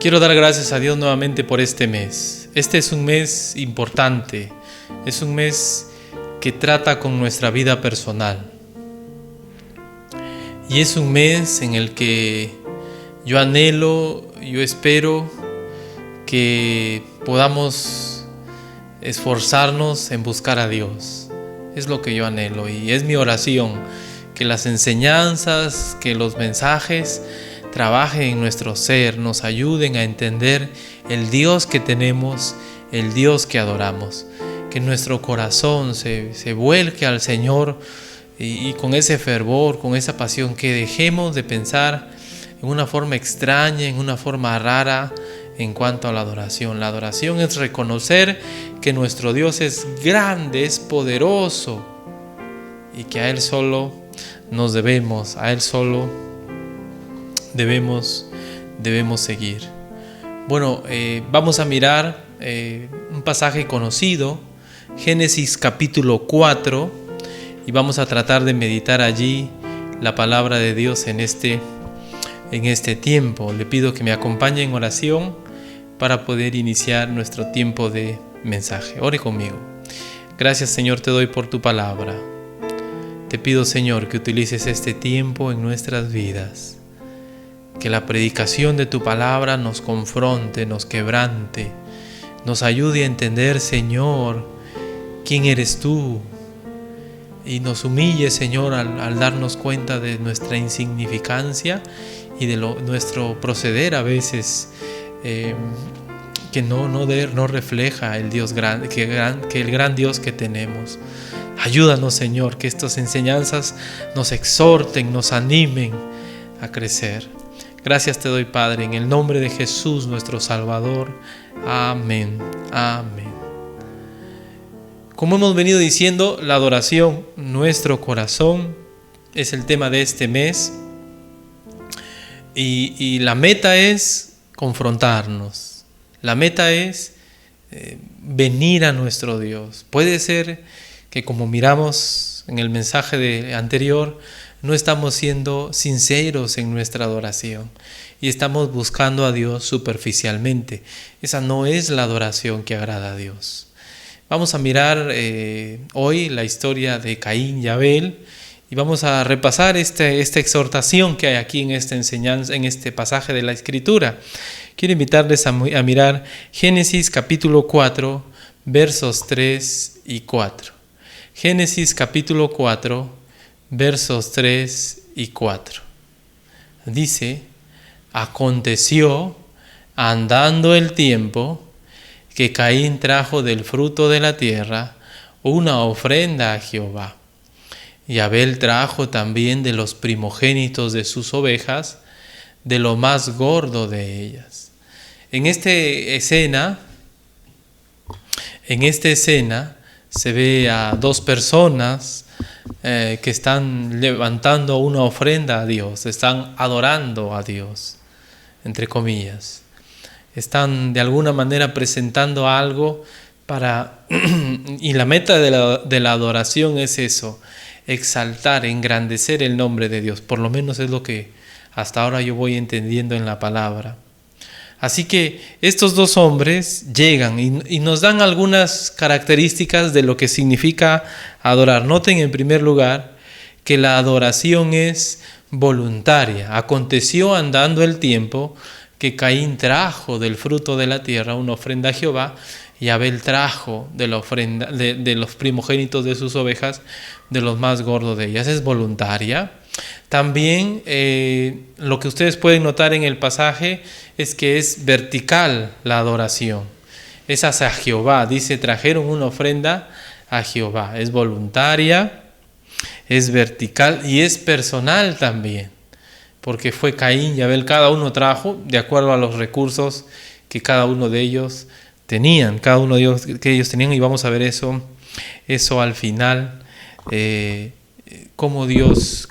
Quiero dar gracias a Dios nuevamente por este mes. Este es un mes importante, es un mes que trata con nuestra vida personal. Y es un mes en el que yo anhelo, yo espero que podamos esforzarnos en buscar a Dios. Es lo que yo anhelo y es mi oración, que las enseñanzas, que los mensajes trabajen en nuestro ser, nos ayuden a entender el Dios que tenemos, el Dios que adoramos. Que nuestro corazón se vuelque al Señor y con ese fervor, con esa pasión, que dejemos de pensar en una forma extraña, en una forma rara en cuanto a la adoración. La adoración es reconocer que nuestro Dios es grande, es poderoso y que a Él solo nos debemos, a Él solo debemos seguir. Bueno, vamos a mirar un pasaje conocido, Génesis capítulo 4, y vamos a tratar de meditar allí la palabra de Dios en este tiempo. Le pido que me acompañe en oración para poder iniciar nuestro tiempo de mensaje. Ore conmigo. Gracias, Señor, te doy por tu palabra. Te pido, Señor, que utilices este tiempo en nuestras vidas. Que la predicación de tu palabra nos confronte, nos quebrante, nos ayude a entender, Señor, quién eres tú, y nos humille, Señor, al darnos cuenta de nuestra insignificancia y de nuestro proceder a veces que no refleja el Dios grande, que el gran Dios que tenemos. Ayúdanos, Señor, que estas enseñanzas nos exhorten, nos animen a crecer. Gracias te doy, Padre, en el nombre de Jesús, nuestro Salvador. Amén. Amén. Como hemos venido diciendo, la adoración, nuestro corazón, es el tema de este mes. Y la meta es confrontarnos. La meta es venir a nuestro Dios. Puede ser que, como miramos en el mensaje anterior, no estamos siendo sinceros en nuestra adoración y estamos buscando a Dios superficialmente. Esa no es la adoración que agrada a Dios. Vamos a mirar hoy la historia de Caín y Abel y vamos a repasar esta exhortación que hay aquí en esta enseñanza, en este pasaje de la Escritura. Quiero invitarles a mirar Génesis capítulo 4, versos 3 y 4. Génesis capítulo 4, versos 3 y 4. Dice: aconteció, andando el tiempo, que Caín trajo del fruto de la tierra una ofrenda a Jehová. Y Abel trajo también de los primogénitos de sus ovejas, de lo más gordo de ellas. En esta escena se ve a dos personas que están levantando una ofrenda a Dios, están adorando a Dios, entre comillas. Están de alguna manera presentando algo y la meta de la adoración es eso, exaltar, engrandecer el nombre de Dios. Por lo menos es lo que hasta ahora yo voy entendiendo en la palabra. Así que estos dos hombres llegan y nos dan algunas características de lo que significa adorar. Noten en primer lugar que la adoración es voluntaria. Aconteció andando el tiempo que Caín trajo del fruto de la tierra una ofrenda a Jehová y Abel trajo de la ofrenda de los primogénitos de sus ovejas, de los más gordos de ellas. Es voluntaria. También lo que ustedes pueden notar en el pasaje es que es vertical la adoración. Es hacia Jehová. Dice, trajeron una ofrenda a Jehová. Es voluntaria, es vertical y es personal también. Porque fue Caín y Abel, cada uno trajo de acuerdo a los recursos que cada uno de ellos tenían. Cada uno de ellos que ellos tenían, y vamos a ver eso al final. Cómo Dios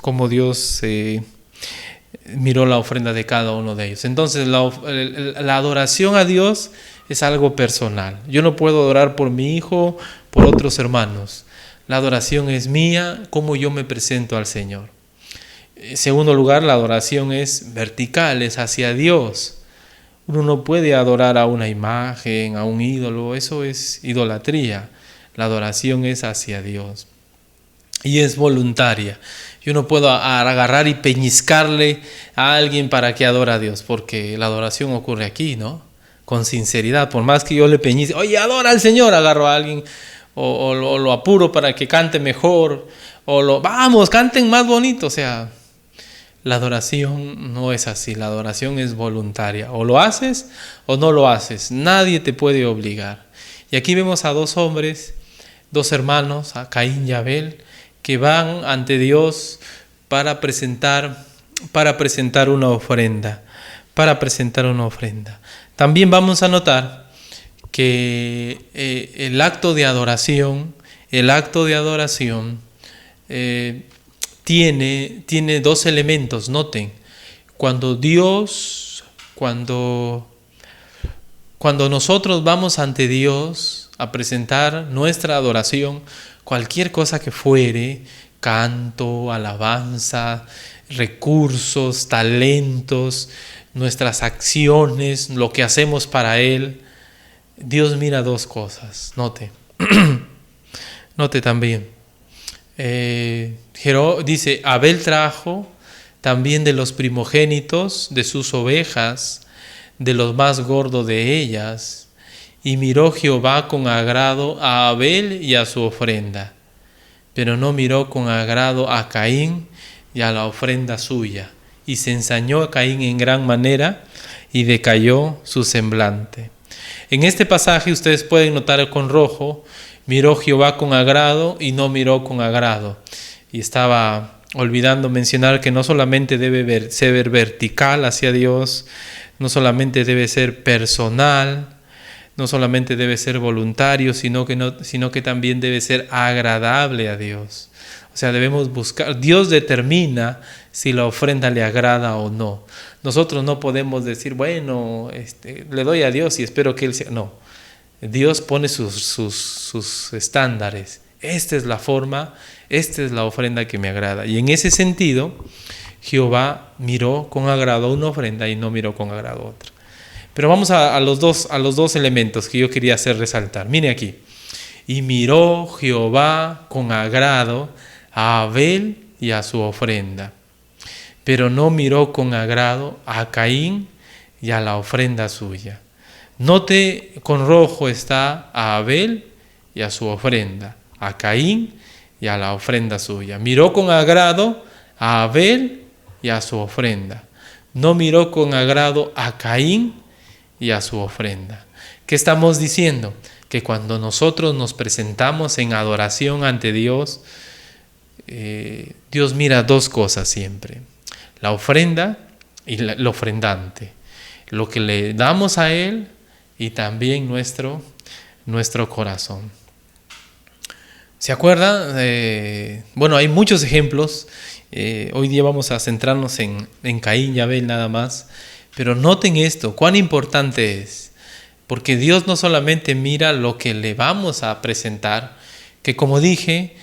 miró la ofrenda de cada uno de ellos. Entonces la adoración a Dios es algo personal. Yo no puedo adorar por mi hijo, por otros hermanos. La adoración es mía, cómo yo me presento al Señor. En segundo lugar, la adoración es vertical, es hacia Dios. Uno no puede adorar a una imagen, a un ídolo, eso es idolatría. La adoración es hacia Dios y es voluntaria. Yo no puedo agarrar y peñiscarle a alguien para que adore a Dios, porque la adoración ocurre aquí, ¿no? Con sinceridad, por más que yo le peñisque, oye, adora al Señor, agarro a alguien o lo apuro para que cante mejor, vamos, canten más bonito, o sea, la adoración no es así, la adoración es voluntaria, o lo haces o no lo haces, nadie te puede obligar. Y aquí vemos a dos hombres, dos hermanos, a Caín y Abel, que van ante Dios para presentar una ofrenda, También vamos a notar que el acto de adoración tiene dos elementos. Noten, cuando nosotros vamos ante Dios a presentar nuestra adoración, cualquier cosa que fuere, canto, alabanza, recursos, talentos, nuestras acciones, lo que hacemos para Él, Dios mira dos cosas. Note también. Dice, Abel trajo también de los primogénitos de sus ovejas, de los más gordos de ellas, y miró Jehová con agrado a Abel y a su ofrenda, pero no miró con agrado a Caín y a la ofrenda suya, y se ensañó a Caín en gran manera, y decayó su semblante. En este pasaje ustedes pueden notar con rojo, miró Jehová con agrado y no miró con agrado. Y estaba olvidando mencionar que no solamente debe ser vertical hacia Dios, no solamente debe ser personal, no solamente debe ser voluntario, sino que también debe ser agradable a Dios. O sea, debemos buscar, Dios determina si la ofrenda le agrada o no. Nosotros no podemos decir, bueno, le doy a Dios y espero que Él sea. No, Dios pone sus estándares. Esta es la forma, esta es la ofrenda que me agrada. Y en ese sentido, Jehová miró con agrado una ofrenda y no miró con agrado otra. Pero vamos a los dos elementos que yo quería hacer resaltar. Mire aquí. Y miró Jehová con agrado a Abel y a su ofrenda, pero no miró con agrado a Caín y a la ofrenda suya. Note, con rojo está a Abel y a su ofrenda, a Caín y a la ofrenda suya. Miró con agrado a Abel y a su ofrenda. No miró con agrado a Caín y a su ofrenda. ¿Qué estamos diciendo? Que cuando nosotros nos presentamos en adoración ante Dios, Dios mira dos cosas siempre: la ofrenda y el ofrendante, lo que le damos a Él y también nuestro corazón. ¿Se acuerdan? Bueno, hay muchos ejemplos. Hoy día vamos a centrarnos en Caín y Abel nada más, pero noten esto, cuán importante es, porque Dios no solamente mira lo que le vamos a presentar, que como dije,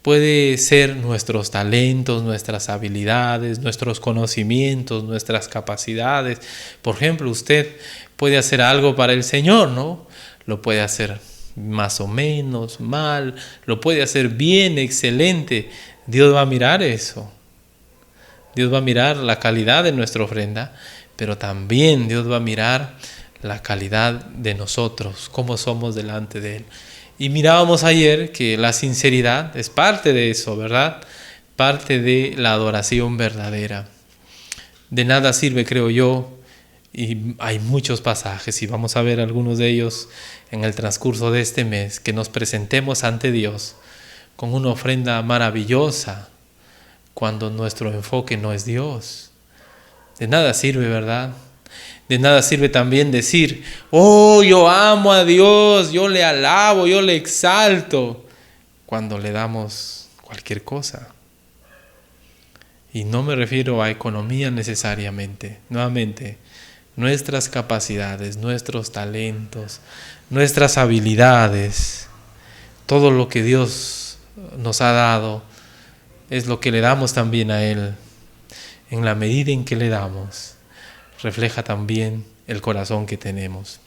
puede ser nuestros talentos, nuestras habilidades, nuestros conocimientos, nuestras capacidades. Por ejemplo, usted puede hacer algo para el Señor, ¿no? Lo puede hacer más o menos, mal, lo puede hacer bien, excelente. Dios va a mirar eso. Dios va a mirar la calidad de nuestra ofrenda, pero también Dios va a mirar la calidad de nosotros, cómo somos delante de Él. Y mirábamos ayer que la sinceridad es parte de eso, ¿verdad? Parte de la adoración verdadera. De nada sirve, creo yo, y hay muchos pasajes, y vamos a ver algunos de ellos en el transcurso de este mes, que nos presentemos ante Dios con una ofrenda maravillosa cuando nuestro enfoque no es Dios. De nada sirve, ¿verdad? De nada sirve también decir, oh, yo amo a Dios, yo le alabo, yo le exalto, cuando le damos cualquier cosa. Y no me refiero a economía necesariamente. Nuevamente, nuestras capacidades, nuestros talentos, nuestras habilidades, todo lo que Dios nos ha dado, es lo que le damos también a Él. En la medida en que le damos, refleja también el corazón que tenemos.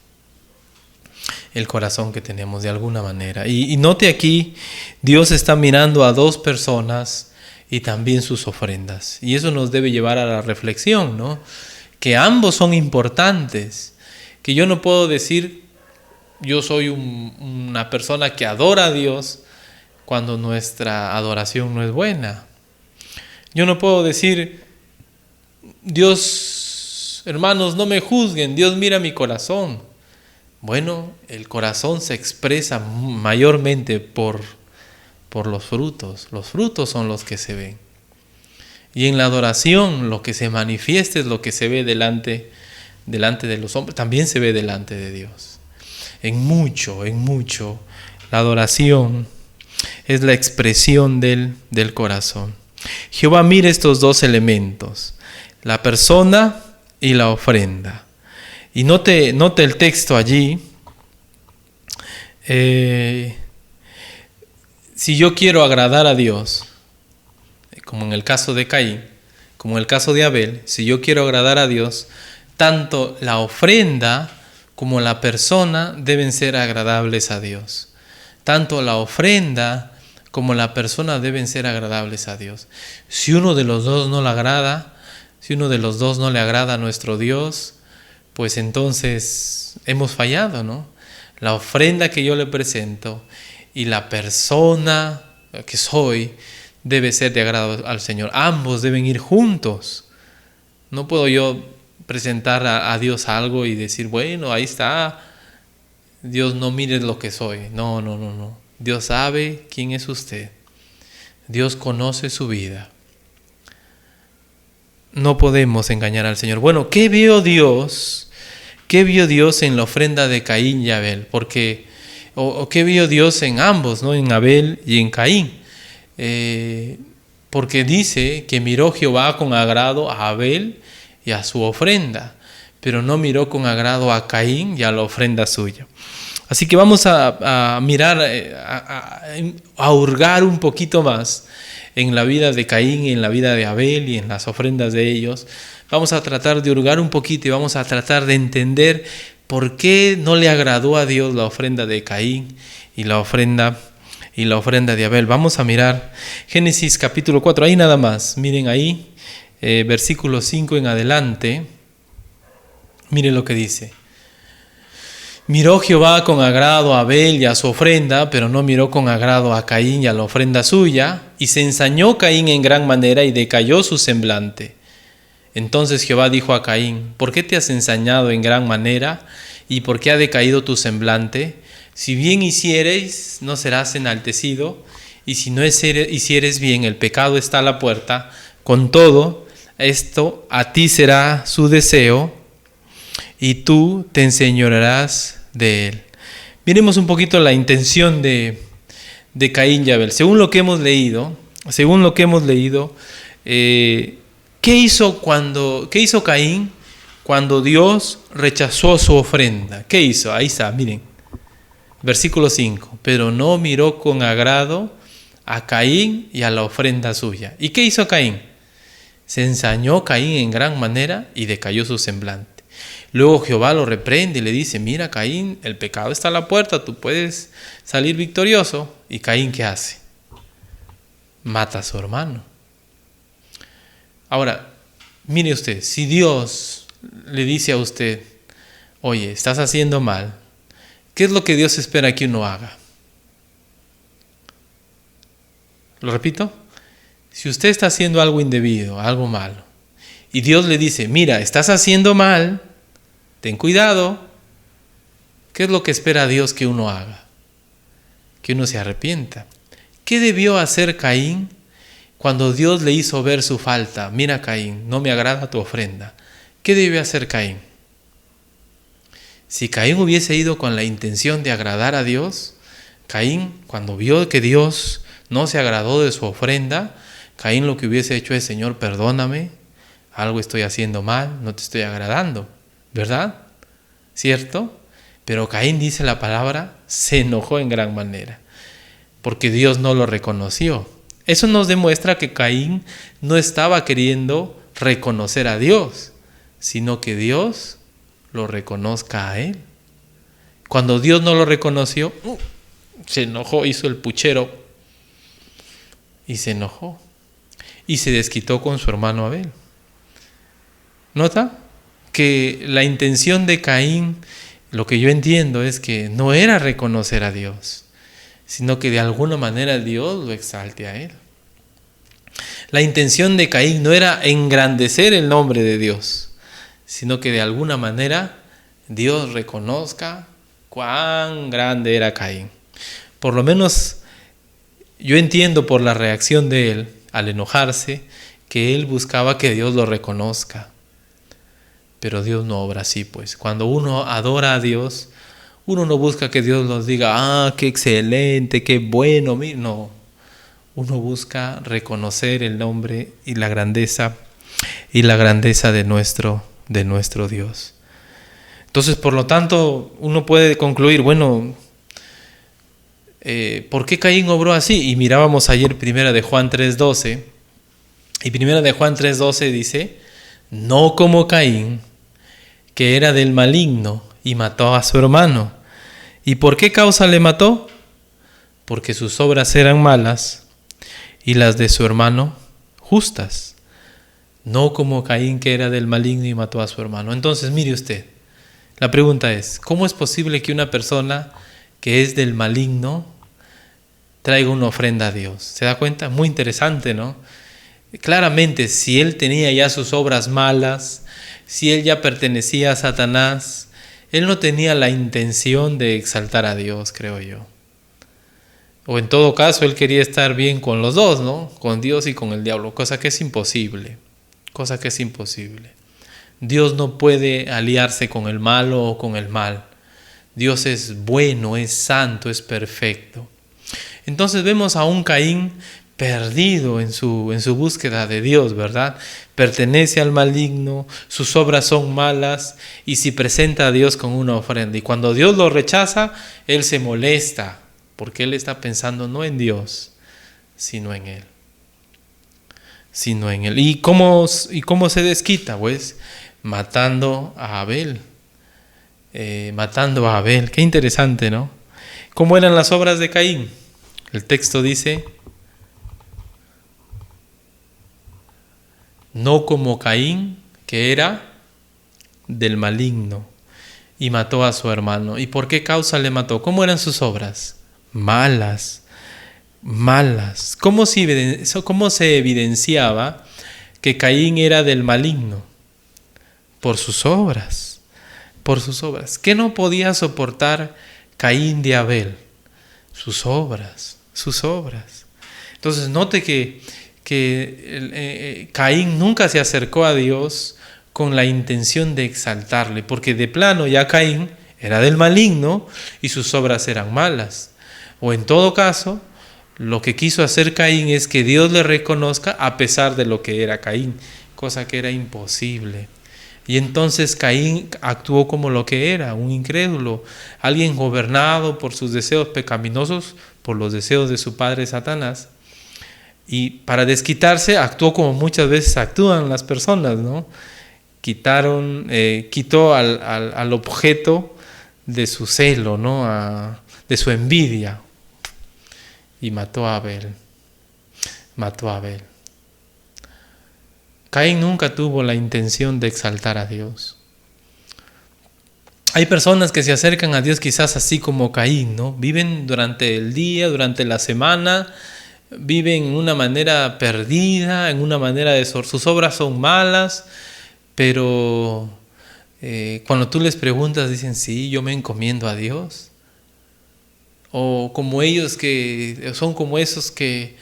El corazón que tenemos de alguna manera. Y note aquí, Dios está mirando a dos personas y también sus ofrendas. Y eso nos debe llevar a la reflexión, ¿no? Que ambos son importantes. Que yo no puedo decir, yo soy una persona que adora a Dios cuando nuestra adoración no es buena. Yo no puedo decir, Dios, hermanos, no me juzguen, Dios mira mi corazón. Bueno, el corazón se expresa mayormente por los frutos. Los frutos son los que se ven. Y en la adoración lo que se manifiesta es lo que se ve delante de los hombres. También se ve delante de Dios. En mucho, la adoración es la expresión del corazón. Jehová mira estos dos elementos, la persona y la ofrenda. Y note el texto allí. Si yo quiero agradar a Dios, como en el caso de Caín, como en el caso de Abel, si yo quiero agradar a Dios, tanto la ofrenda como la persona deben ser agradables a Dios. Tanto la ofrenda como la persona deben ser agradables a Dios. Si uno de los dos no le agrada, si uno de los dos no le agrada a nuestro Dios, pues entonces hemos fallado, ¿no? La ofrenda que yo le presento y la persona que soy debe ser de agrado al Señor. Ambos deben ir juntos. No puedo yo presentar a Dios algo y decir, bueno, ahí está, Dios no mire lo que soy. No. Dios sabe quién es usted. Dios conoce su vida. No podemos engañar al Señor. Bueno, ¿qué vio Dios? ¿Qué vio Dios en la ofrenda de Caín y Abel? Porque, o ¿qué vio Dios en ambos, ¿no? En Abel y en Caín? Porque dice que miró Jehová con agrado a Abel y a su ofrenda, pero no miró con agrado a Caín y a la ofrenda suya. Así que vamos a mirar, a hurgar un poquito más en la vida de Caín y en la vida de Abel y en las ofrendas de ellos. Vamos a tratar de hurgar un poquito y vamos a tratar de entender por qué no le agradó a Dios la ofrenda de Caín y la ofrenda de Abel. Vamos a mirar Génesis capítulo 4, ahí nada más, miren ahí, versículo 5 en adelante, miren lo que dice. Miró Jehová con agrado a Abel y a su ofrenda, pero no miró con agrado a Caín y a la ofrenda suya, y se ensañó Caín en gran manera y decayó su semblante. Entonces Jehová dijo a Caín, ¿por qué te has ensañado en gran manera? ¿Y por qué ha decaído tu semblante? Si bien hicieres, no serás enaltecido, y si no hicieres bien, el pecado está a la puerta. Con todo, esto a ti será su deseo, y tú te enseñorearás de él. Miremos un poquito la intención de Caín y Abel. Según lo que hemos leído, ¿qué hizo Caín cuando Dios rechazó su ofrenda? ¿Qué hizo? Ahí está, miren. Versículo 5. Pero no miró con agrado a Caín y a la ofrenda suya. ¿Y qué hizo Caín? Se ensañó Caín en gran manera y decayó su semblante. Luego Jehová lo reprende y le dice, mira Caín, el pecado está a la puerta, tú puedes salir victorioso. ¿Y Caín qué hace? Mata a su hermano. Ahora, mire usted, si Dios le dice a usted, oye, estás haciendo mal, ¿qué es lo que Dios espera que uno haga? ¿Lo repito? Si usted está haciendo algo indebido, algo malo, y Dios le dice, mira, estás haciendo mal, ten cuidado, ¿qué es lo que espera Dios que uno haga? Que uno se arrepienta. ¿Qué debió hacer Caín cuando Dios le hizo ver su falta? Mira Caín, no me agrada tu ofrenda. ¿Qué debió hacer Caín? Si Caín hubiese ido con la intención de agradar a Dios, Caín, cuando vio que Dios no se agradó de su ofrenda, Caín lo que hubiese hecho es, Señor, perdóname, algo estoy haciendo mal, no te estoy agradando, ¿verdad? ¿Cierto? Pero Caín, dice la palabra, se enojó en gran manera, porque Dios no lo reconoció. Eso nos demuestra que Caín no estaba queriendo reconocer a Dios. sino que Dios lo reconozca a él. Cuando Dios no lo reconoció, se enojó, hizo el puchero y se enojó y se desquitó con su hermano Abel. ¿Nota? Que la intención de Caín, lo que yo entiendo es que no era reconocer a Dios, sino que de alguna manera Dios lo exalte a él. La intención de Caín no era engrandecer el nombre de Dios, sino que de alguna manera Dios reconozca cuán grande era Caín. Por lo menos yo entiendo por la reacción de él al enojarse que él buscaba que Dios lo reconozca. Pero Dios no obra así, pues. Cuando uno adora a Dios, uno no busca que Dios nos diga, qué excelente, qué bueno. No, uno busca reconocer el nombre y la grandeza de nuestro Dios. Entonces, por lo tanto, uno puede concluir, bueno, ¿por qué Caín obró así? Y mirábamos ayer 1 de Juan 3:12, y 1 de Juan 3:12 dice, no como Caín, que era del maligno y mató a su hermano. ¿Y por qué causa le mató? Porque sus obras eran malas y las de su hermano justas. No como Caín, que era del maligno y mató a su hermano. Entonces, mire usted, la pregunta es, ¿cómo es posible que una persona que es del maligno traiga una ofrenda a Dios? ¿Se da cuenta? Muy interesante, ¿no? Claramente, si él tenía ya sus obras malas, si él ya pertenecía a Satanás, él no tenía la intención de exaltar a Dios, creo yo. O en todo caso, él quería estar bien con los dos, ¿no? Con Dios y con el diablo, cosa que es imposible. Dios no puede aliarse con el malo o con el mal. Dios es bueno, es santo, es perfecto. Entonces vemos a un Caín perdido en su búsqueda de Dios, ¿verdad? Pertenece al maligno, sus obras son malas y se presenta a Dios con una ofrenda. Y cuando Dios lo rechaza, él se molesta porque él está pensando no en Dios, sino en él. ¿Y cómo se desquita? Pues matando a Abel. Qué interesante, ¿no? ¿Cómo eran las obras de Caín? El texto dice, no como Caín, que era del maligno y mató a su hermano. ¿Y por qué causa le mató? ¿Cómo eran sus obras? Malas. ¿Cómo se evidenciaba que Caín era del maligno? Por sus obras. ¿Qué no podía soportar Caín de Abel? Sus obras. Entonces note que Caín nunca se acercó a Dios con la intención de exaltarle, porque de plano ya Caín era del maligno y sus obras eran malas. O en todo caso, lo que quiso hacer Caín es que Dios le reconozca a pesar de lo que era Caín, cosa que era imposible. Y entonces Caín actuó como lo que era, un incrédulo, alguien gobernado por sus deseos pecaminosos, por los deseos de su padre Satanás. Y para desquitarse actuó como muchas veces actúan las personas, ¿no? Quitó al objeto de su celo, ¿no? De su envidia, y mató a Abel. Caín nunca tuvo la intención de exaltar a Dios. Hay personas que se acercan a Dios quizás así como Caín, ¿no? Viven durante el día, durante la semana, viven en una manera perdida, en una manera sus obras son malas, pero cuando tú les preguntas dicen, sí, yo me encomiendo a Dios. O como ellos que son como esos que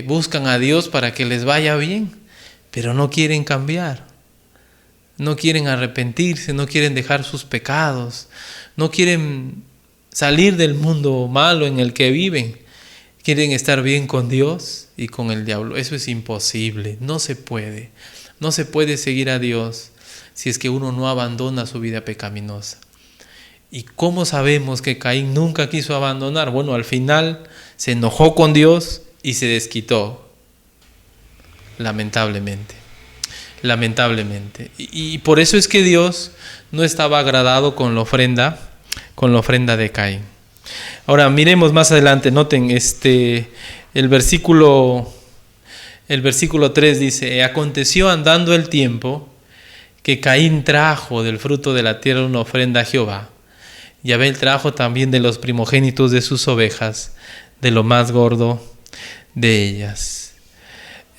buscan a Dios para que les vaya bien, pero no quieren cambiar, no quieren arrepentirse, no quieren dejar sus pecados, no quieren salir del mundo malo en el que viven. Quieren estar bien con Dios y con el diablo. Eso es imposible, no se puede. No se puede seguir a Dios si es que uno no abandona su vida pecaminosa. ¿Y cómo sabemos que Caín nunca quiso abandonar? Bueno, al final se enojó con Dios y se desquitó, lamentablemente. lamentablemente. Y por eso es que Dios no estaba agradado con la ofrenda de Caín. Ahora miremos más adelante, noten el versículo 3 dice: aconteció andando el tiempo que Caín trajo del fruto de la tierra una ofrenda a Jehová, y Abel trajo también de los primogénitos de sus ovejas, de lo más gordo de ellas.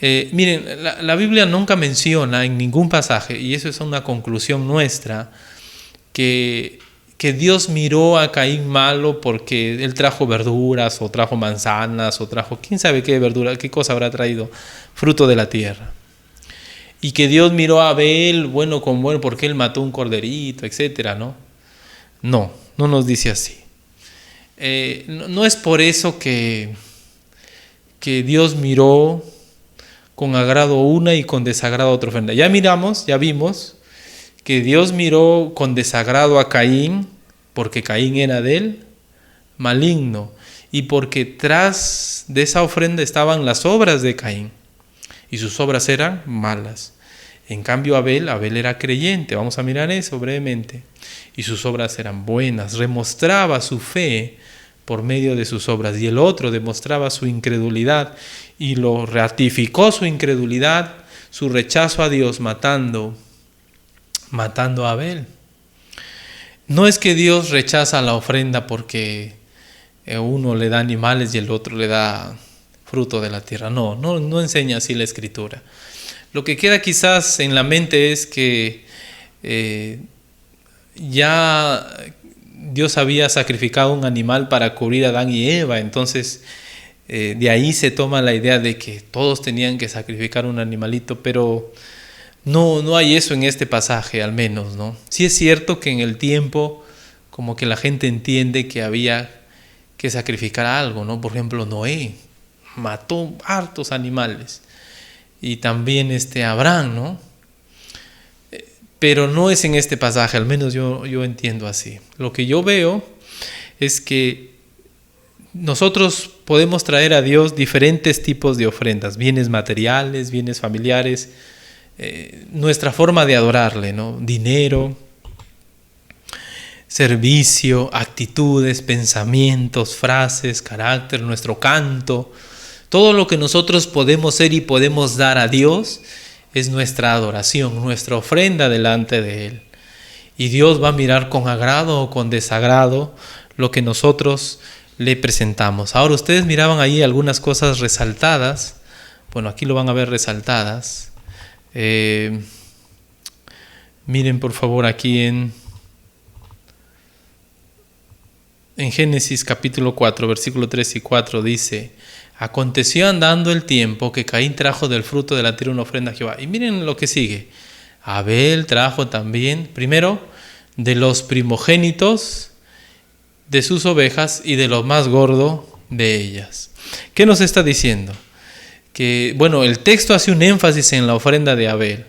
Miren, la Biblia nunca menciona en ningún pasaje, y eso es una conclusión nuestra, que Dios miró a Caín malo porque él trajo verduras, o trajo manzanas, o trajo quién sabe qué verdura, qué cosa habrá traído, fruto de la tierra. Y que Dios miró a Abel bueno con bueno porque él mató un corderito, etcétera, ¿no? No nos dice así. No es por eso que Dios miró con agrado una y con desagrado otra ofrenda. Ya vimos que Dios miró con desagrado a Caín, porque Caín era de él maligno, y porque tras de esa ofrenda estaban las obras de Caín, y sus obras eran malas. En cambio Abel era creyente, vamos a mirar eso brevemente, y sus obras eran buenas, demostraba su fe por medio de sus obras, y el otro demostraba su incredulidad, y lo ratificó su incredulidad, su rechazo a Dios, matando a Abel. No es que Dios rechaza la ofrenda porque uno le da animales y el otro le da fruto de la tierra. No enseña así la Escritura. Lo que queda quizás en la mente es que ya Dios había sacrificado un animal para cubrir a Adán y Eva, entonces de ahí se toma la idea de que todos tenían que sacrificar un animalito, pero no hay eso en este pasaje, al menos, ¿no? Sí es cierto que en el tiempo como que la gente entiende que había que sacrificar algo, ¿no? Por ejemplo, Noé mató hartos animales, y también Abraham, ¿no? Pero no es en este pasaje, al menos yo entiendo así. Lo que yo veo es que nosotros podemos traer a Dios diferentes tipos de ofrendas, bienes materiales, bienes familiares, nuestra forma de adorarle, ¿no? Dinero, servicio, actitudes, pensamientos, frases, carácter, nuestro canto. Todo lo que nosotros podemos ser y podemos dar a Dios es nuestra adoración, nuestra ofrenda delante de Él. Y Dios va a mirar con agrado o con desagrado lo que nosotros le presentamos. Ahora ustedes miraban ahí algunas cosas resaltadas. Bueno, aquí lo van a ver resaltadas. Miren por favor aquí en Génesis capítulo 4, versículo 3 y 4 dice: aconteció andando el tiempo que Caín trajo del fruto de la tierra una ofrenda a Jehová. Y miren lo que sigue. Abel trajo también, primero, de los primogénitos de sus ovejas y de lo más gordo de ellas. ¿Qué nos está diciendo? Que, bueno, el texto hace un énfasis en la ofrenda de Abel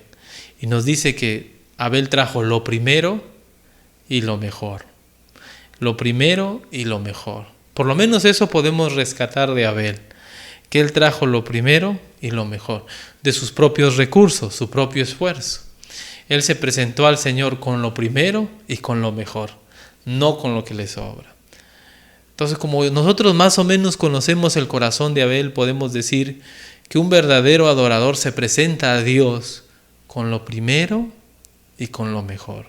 y nos dice que Abel trajo lo primero y lo mejor. Lo primero y lo mejor. Por lo menos eso podemos rescatar de Abel, que él trajo lo primero y lo mejor, de sus propios recursos, su propio esfuerzo. Él se presentó al Señor con lo primero y con lo mejor, no con lo que le sobra. Entonces, como nosotros más o menos conocemos el corazón de Abel, podemos decir que un verdadero adorador se presenta a Dios con lo primero y con lo mejor.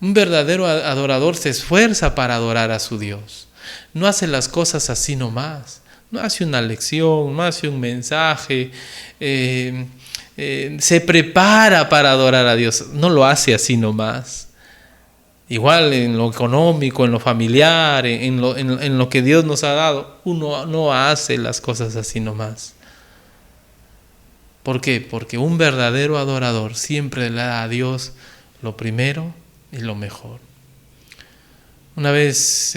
Un verdadero adorador se esfuerza para adorar a su Dios. No hace las cosas así nomás. No hace una lección, no hace un mensaje. Se prepara para adorar a Dios. No lo hace así nomás. Igual en lo económico, en lo familiar, en lo que Dios nos ha dado, uno no hace las cosas así nomás. ¿Por qué? Porque un verdadero adorador siempre le da a Dios lo primero y lo mejor. Una vez,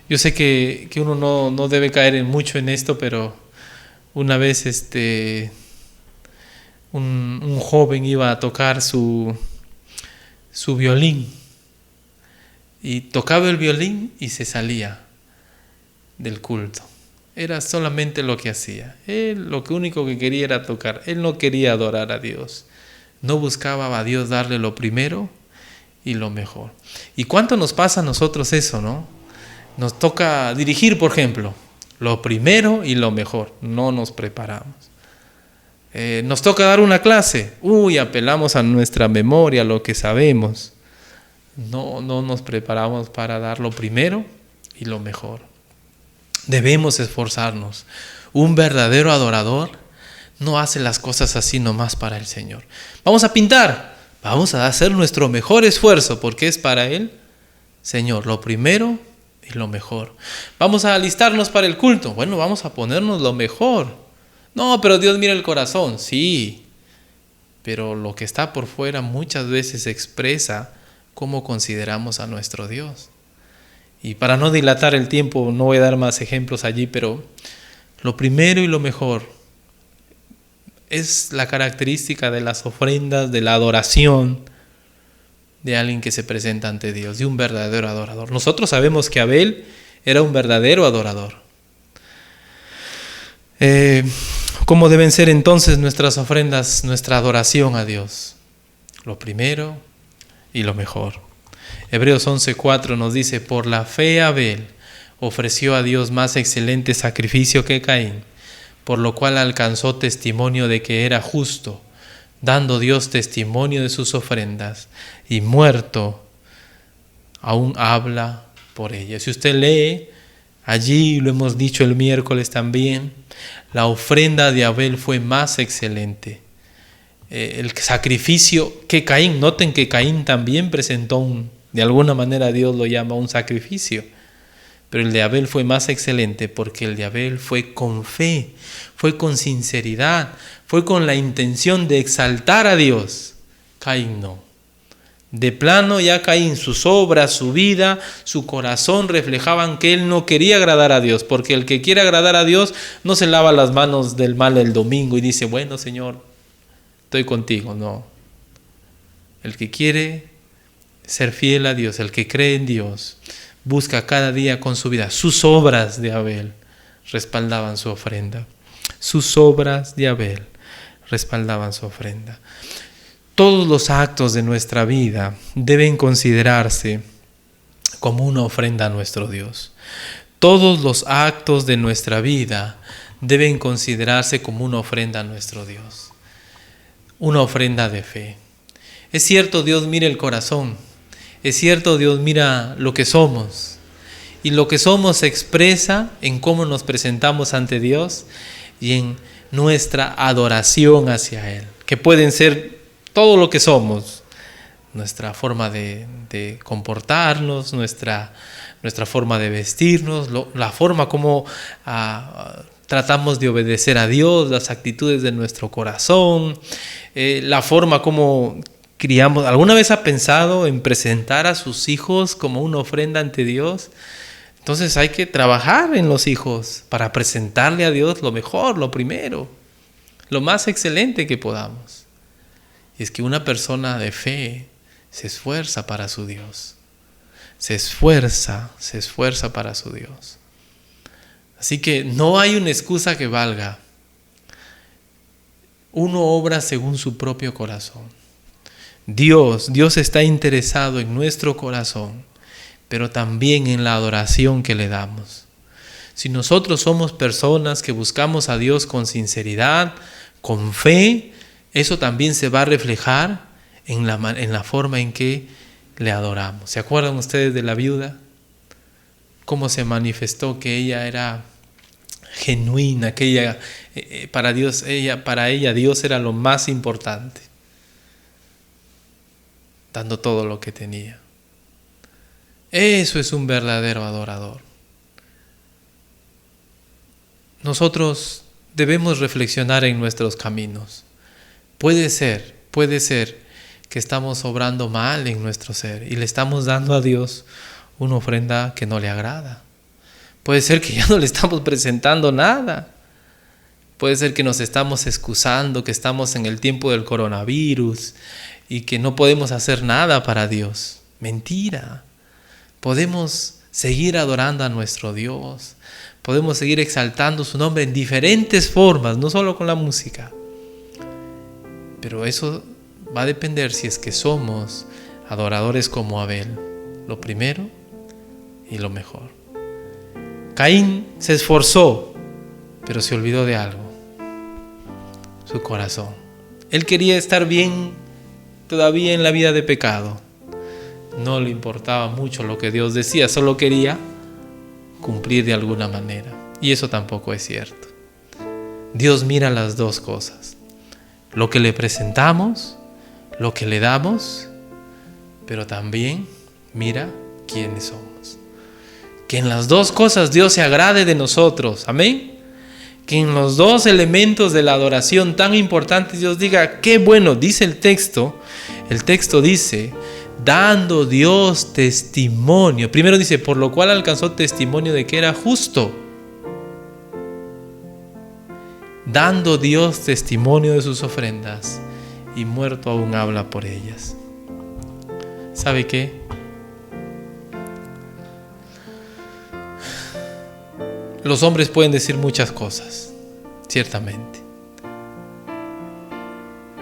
yo sé que uno no debe caer mucho en esto, pero una vez un joven iba a tocar su violín y tocaba el violín y se salía del culto. Era solamente lo que hacía. Él lo único que quería era tocar. Él no quería adorar a Dios. No buscaba a Dios darle lo primero y lo mejor. ¿Y cuánto nos pasa a nosotros eso, no? Nos toca dirigir, por ejemplo, lo primero y lo mejor. No nos preparamos. Nos toca dar una clase. Apelamos a nuestra memoria, a lo que sabemos. No nos preparamos para dar lo primero y lo mejor. Debemos esforzarnos. Un verdadero adorador no hace las cosas así nomás para el Señor. Vamos a pintar. Vamos a hacer nuestro mejor esfuerzo porque es para Él, Señor, lo primero y lo mejor. Vamos a alistarnos para el culto. Bueno, vamos a ponernos lo mejor. No, pero Dios mira el corazón. Sí, pero lo que está por fuera muchas veces expresa cómo consideramos a nuestro Dios. Y para no dilatar el tiempo, no voy a dar más ejemplos allí, pero lo primero y lo mejor es la característica de las ofrendas, de la adoración de alguien que se presenta ante Dios, de un verdadero adorador. Nosotros sabemos que Abel era un verdadero adorador. ¿Cómo deben ser entonces nuestras ofrendas, nuestra adoración a Dios? Lo primero y lo mejor. Hebreos 11:4 nos dice: por la fe Abel ofreció a Dios más excelente sacrificio que Caín, por lo cual alcanzó testimonio de que era justo, dando Dios testimonio de sus ofrendas, y muerto aún habla por ella. Si usted lee allí, lo hemos dicho el miércoles también, la ofrenda de Abel fue más excelente. El sacrificio que Caín, noten que Caín también presentó de alguna manera Dios lo llama un sacrificio, pero el de Abel fue más excelente porque el de Abel fue con fe, fue con sinceridad, fue con la intención de exaltar a Dios. Caín no. De plano ya Caín, sus obras, su vida, su corazón reflejaban que él no quería agradar a Dios, porque el que quiere agradar a Dios no se lava las manos del mal el domingo y dice: bueno, Señor, estoy contigo. No. El que quiere ser fiel a Dios, el que cree en Dios, busca cada día con su vida. Sus obras de Abel respaldaban su ofrenda. Sus obras de Abel respaldaban su ofrenda. Todos los actos de nuestra vida deben considerarse como una ofrenda a nuestro Dios. Todos los actos de nuestra vida deben considerarse como una ofrenda a nuestro Dios. Una ofrenda de fe. Es cierto, Dios mira el corazón. Es cierto, Dios mira lo que somos. Y lo que somos se expresa en cómo nos presentamos ante Dios y en nuestra adoración hacia Él. Que pueden ser todo lo que somos, nuestra forma de comportarnos, nuestra forma de vestirnos, la forma como tratamos de obedecer a Dios, las actitudes de nuestro corazón, la forma como criamos. ¿Alguna vez ha pensado en presentar a sus hijos como una ofrenda ante Dios? Entonces hay que trabajar en los hijos para presentarle a Dios lo mejor, lo primero, lo más excelente que podamos. Y es que una persona de fe se esfuerza para su Dios. Se esfuerza para su Dios. Así que no hay una excusa que valga. Uno obra según su propio corazón. Dios está interesado en nuestro corazón, pero también en la adoración que le damos. Si nosotros somos personas que buscamos a Dios con sinceridad, con fe, eso también se va a reflejar en la forma en que le adoramos. ¿Se acuerdan ustedes de la viuda? Cómo se manifestó que ella era genuina, que ella, para ella Dios era lo más importante, dando todo lo que tenía. Eso es un verdadero adorador. Nosotros debemos reflexionar en nuestros caminos. Puede ser que estamos obrando mal en nuestro ser y le estamos dando a Dios una ofrenda que no le agrada. Puede ser que ya no le estamos presentando nada. Puede ser que nos estamos excusando, que estamos en el tiempo del coronavirus y que no podemos hacer nada para Dios. Mentira. Podemos seguir adorando a nuestro Dios. Podemos seguir exaltando su nombre en diferentes formas, no solo con la música. Pero eso va a depender si es que somos adoradores como Abel, lo primero y lo mejor. Caín se esforzó, pero se olvidó de algo, su corazón. Él quería estar bien todavía en la vida de pecado. No le importaba mucho lo que Dios decía, solo quería cumplir de alguna manera. Y eso tampoco es cierto. Dios mira las dos cosas: lo que le presentamos, lo que le damos, pero también mira quiénes somos. Que en las dos cosas Dios se agrade de nosotros. Amén. Que en los dos elementos de la adoración tan importantes Dios diga: qué bueno. Dice el texto dice: dando Dios testimonio. Primero dice: por lo cual alcanzó testimonio de que era justo. Dando Dios testimonio de sus ofrendas, y muerto aún habla por ellas. ¿Sabe qué? Los hombres pueden decir muchas cosas, ciertamente.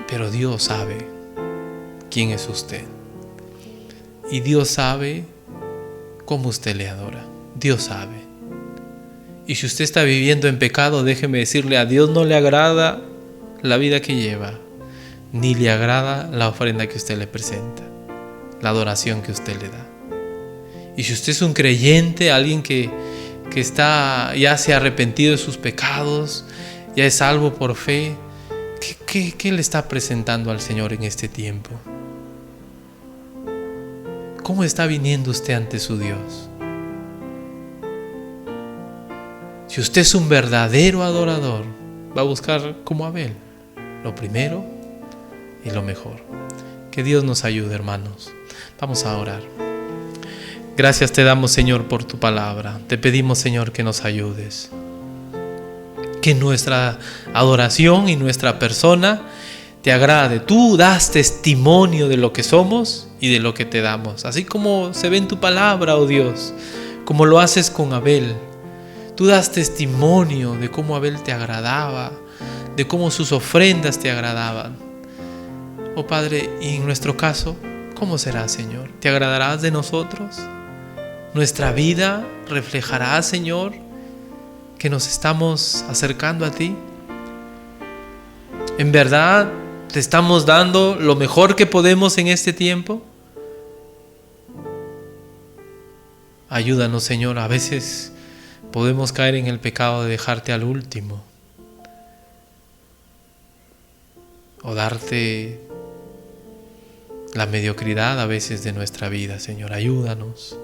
Pero Dios sabe quién es usted. Y Dios sabe cómo usted le adora. Dios sabe. Y si usted está viviendo en pecado, déjeme decirle: a Dios no le agrada la vida que lleva, ni le agrada la ofrenda que usted le presenta, la adoración que usted le da. Y si usted es un creyente, alguien que ya se ha arrepentido de sus pecados, ya es salvo por fe, ¿qué le está presentando al Señor en este tiempo? ¿Cómo está viniendo usted ante su Dios? Si usted es un verdadero adorador, va a buscar como Abel, lo primero y lo mejor. Que Dios nos ayude, hermanos. Vamos a orar. Gracias te damos, Señor, por tu palabra. Te pedimos, Señor, que nos ayudes. Que nuestra adoración y nuestra persona te agrade. Tú das testimonio de lo que somos y de lo que te damos. Así como se ve en tu palabra, oh Dios, como lo haces con Abel. Tú das testimonio de cómo Abel te agradaba, de cómo sus ofrendas te agradaban. Oh Padre, y en nuestro caso, ¿cómo será, Señor? ¿Te agradarás de nosotros? ¿Nuestra vida reflejará, Señor, que nos estamos acercando a ti? ¿En verdad te estamos dando lo mejor que podemos en este tiempo? Ayúdanos, Señor. A veces podemos caer en el pecado de dejarte al último, o darte la mediocridad a veces de nuestra vida, Señor. Ayúdanos.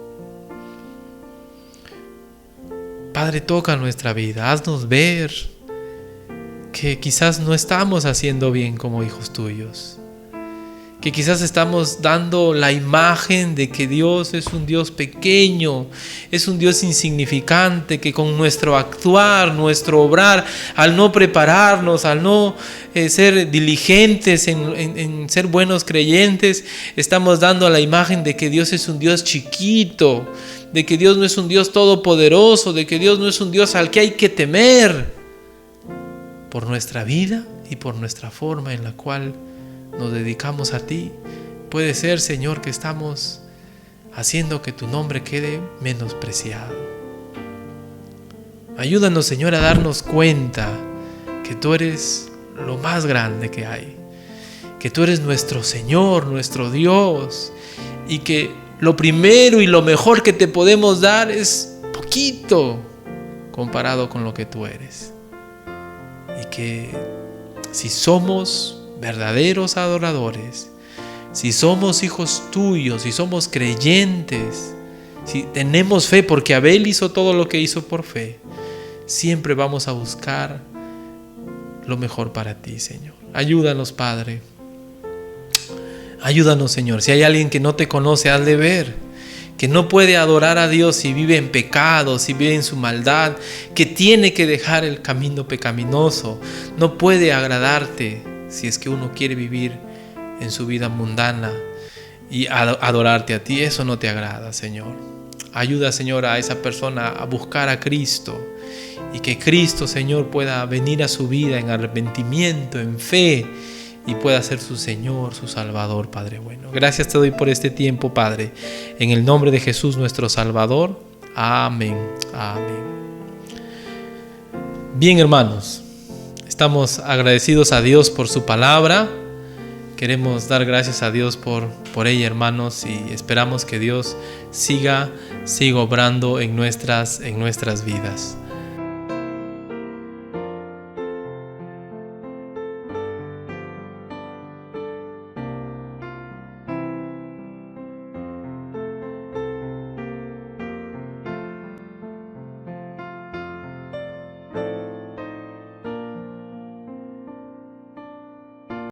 Padre, toca nuestra vida, haznos ver que quizás no estamos haciendo bien como hijos tuyos, que quizás estamos dando la imagen de que Dios es un Dios pequeño, es un Dios insignificante, que con nuestro actuar, nuestro obrar, al no prepararnos, al no ser diligentes en ser buenos creyentes, estamos dando la imagen de que Dios es un Dios chiquito, de que Dios no es un Dios todopoderoso, de que Dios no es un Dios al que hay que temer. Por nuestra vida y por nuestra forma en la cual nos dedicamos a ti, puede ser, Señor, que estamos haciendo que tu nombre quede menospreciado. Ayúdanos, Señor, a darnos cuenta que tú eres lo más grande que hay, que tú eres nuestro Señor, nuestro Dios, y que lo primero y lo mejor que te podemos dar es poquito comparado con lo que tú eres. Y que si somos verdaderos adoradores, si somos hijos tuyos, si somos creyentes, si tenemos fe, porque Abel hizo todo lo que hizo por fe, siempre vamos a buscar lo mejor para ti, Señor. Ayúdanos, Padre. Ayúdanos, Señor. Si hay alguien que no te conoce, hazle ver que no puede adorar a Dios si vive en pecado, si vive en su maldad, que tiene que dejar el camino pecaminoso. No puede agradarte si es que uno quiere vivir en su vida mundana y adorarte a ti. Eso no te agrada, Señor. Ayuda, Señor, a esa persona a buscar a Cristo y que Cristo, Señor, pueda venir a su vida en arrepentimiento, en fe, y pueda ser su Señor, su Salvador, Padre bueno. Gracias te doy por este tiempo, Padre. En el nombre de Jesús, nuestro Salvador. Amén. Amén. Bien, hermanos, estamos agradecidos a Dios por su palabra. Queremos dar gracias a Dios por ella, hermanos, y esperamos que Dios siga obrando en nuestras vidas.